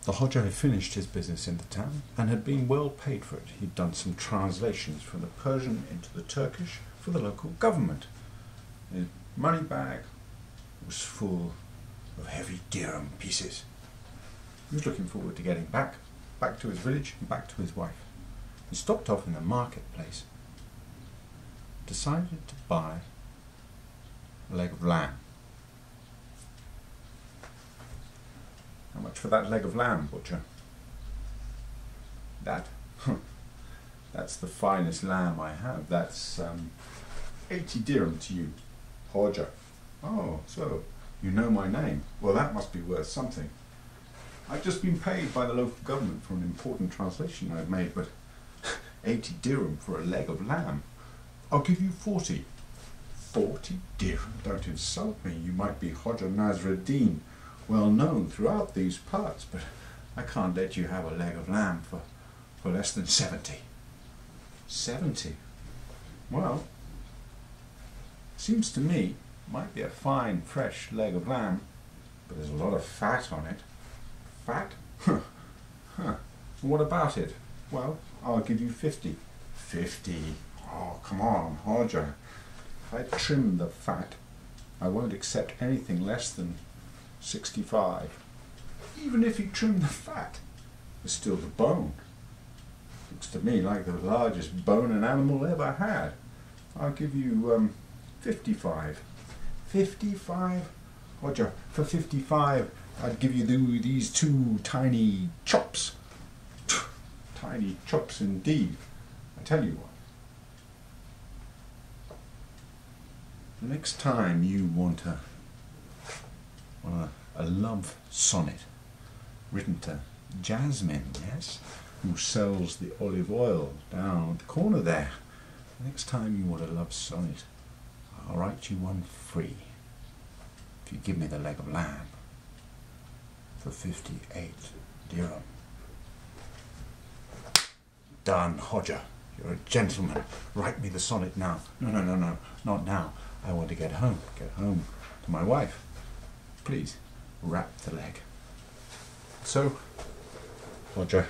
The Hodja had finished his business in the town and had been well paid for it. He'd done some translations from the Persian into the Turkish for the local government. His money bag was full of heavy dirham pieces. He was looking forward to getting back to his village and back to his wife. He stopped off in the marketplace, decided to buy a leg of lamb. How much for that leg of lamb, butcher? That? That's the finest lamb I have. That's 80 dirham to you, Hodja. Oh, so you know my name. Well, that must be worth something. I've just been paid by the local government for an important translation I've made, but 80 dirham for a leg of lamb. I'll give you 40. 40 dirham? Don't insult me. You might be Hodja Nasreddin, well known throughout these parts, but I can't let you have a leg of lamb for less than 70. 70? Well, seems to me might be a fine fresh leg of lamb, but there's a lot of fat on it. Fat? Huh. What about it? Well, I'll give you 50. 50? Oh, come on, Hodja. If I trim the fat, I won't accept anything less than 65. Even if you trim the fat, there's still the bone. Looks to me like the largest bone an animal ever had. I'll give you 55. 55? Hodja, for 55, I'd give you these two tiny chops. Tiny chops indeed. I tell you what. The next time you want a love sonnet written to Jasmine, yes, who sells the olive oil down the corner there. The next time you want a love sonnet, I'll write you one free if you give me the leg of lamb for 58 dirham. Done, Hodja. You're a gentleman. Write me the sonnet now. No, not now. I want to get home to my wife. Please, wrap the leg. So, Hodja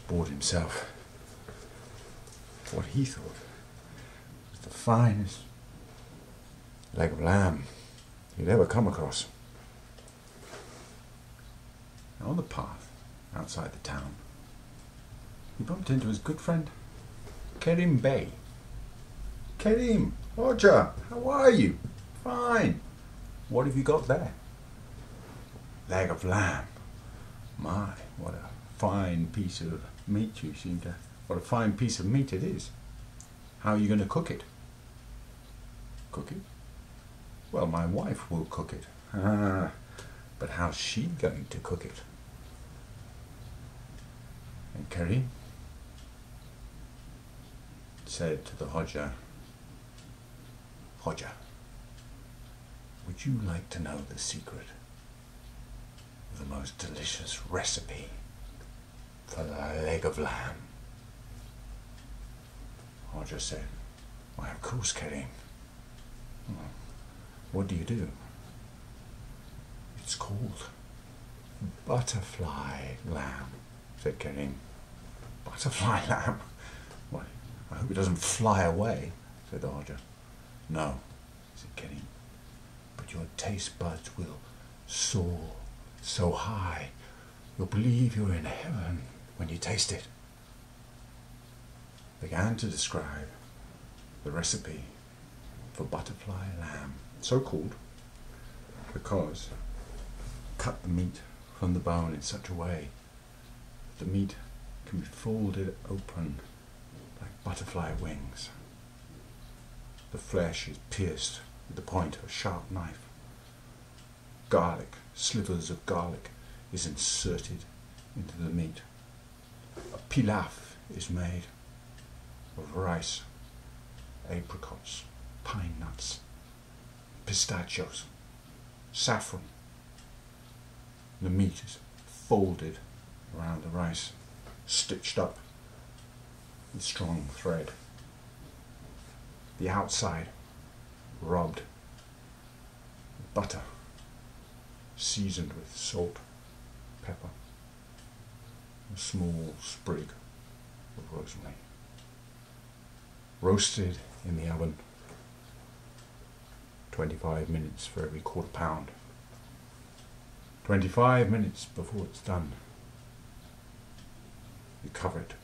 bought himself what he thought was the finest leg of lamb he'd ever come across. And on the path outside the town, he bumped into his good friend, Kerim Bey. Kerim, Hodja, how are you? Fine. What have you got there? Leg of lamb. My, what a fine piece of meat you seem to... What a fine piece of meat it is. How are you going to cook it? Cook it? Well, my wife will cook it. But how's she going to cook it? And Kerim said to the Hodja, Hodja, would you like to know the secret of the most delicious recipe for the leg of lamb? Hodja said, why, of course, Kerim. What do you do? It's called butterfly lamb, said Kerim. Butterfly lamb? Why, I hope it doesn't fly away, said the Hodja. No, said Kerim, but your taste buds will soar so high, you'll believe you're in heaven when you taste it. Began to describe the recipe for butterfly lamb, so called because cut the meat from the bone in such a way that the meat can be folded open like butterfly wings. The flesh is pierced with the point of a sharp knife. Garlic, slivers of garlic, is inserted into the meat. A pilaf is made of rice, apricots, pine nuts, pistachios, saffron. The meat is folded around the rice, stitched up with strong thread. The outside rubbed with butter, seasoned with salt, pepper, a small sprig of rosemary. Roasted in the oven 25 minutes for every quarter pound. 25 minutes before it's done, you cover it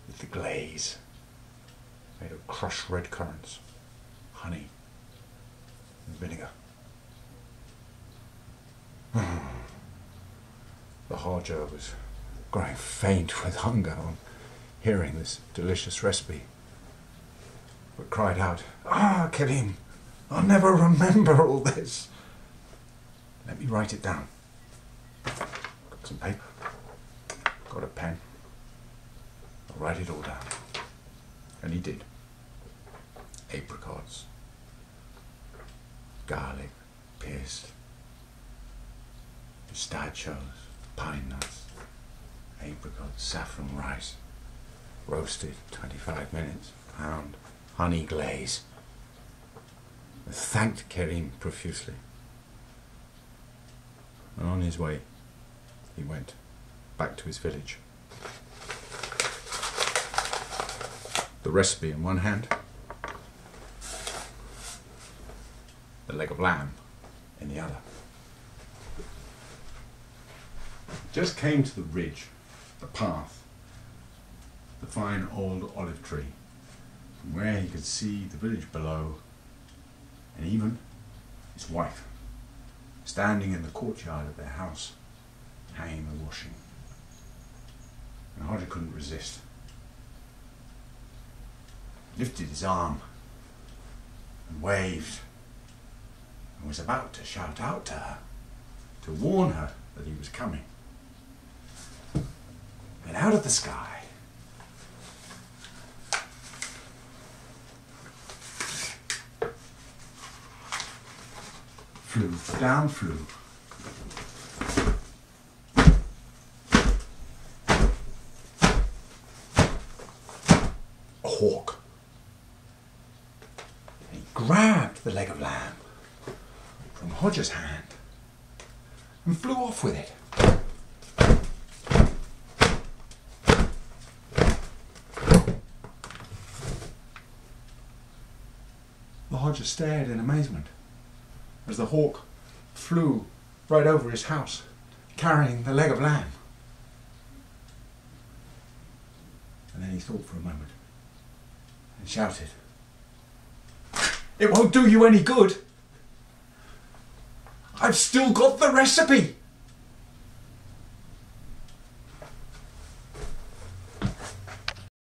with the glaze made of crushed red currants, honey and vinegar. The Hodja was growing faint with hunger on hearing this delicious recipe, but cried out, "Ah, Kerim, I'll never remember all this. Let me write it down." Got some paper, got a pen, I'll write it all down. And he did. Apricots, garlic pierced, pistachios, pine nuts, apricots, saffron rice, roasted 25 minutes, pound, honey glaze. And thanked Kerim profusely. And on his way, he went back to his village. The recipe in one hand, the leg of lamb in the other. Just came to the ridge, the path, the fine old olive tree, from where he could see the village below, and even his wife, standing in the courtyard of their house, hanging the washing. And Hodja couldn't resist. Lifted his arm and waved, and was about to shout out to her, to warn her that he was coming. And out of the sky down flew a hawk. And he grabbed the leg of lamb from Hodja's hand and flew off with it. The Hodja stared in amazement as the hawk flew right over his house, carrying the leg of lamb. And then he thought for a moment and shouted, "It won't do you any good. I've still got the recipe."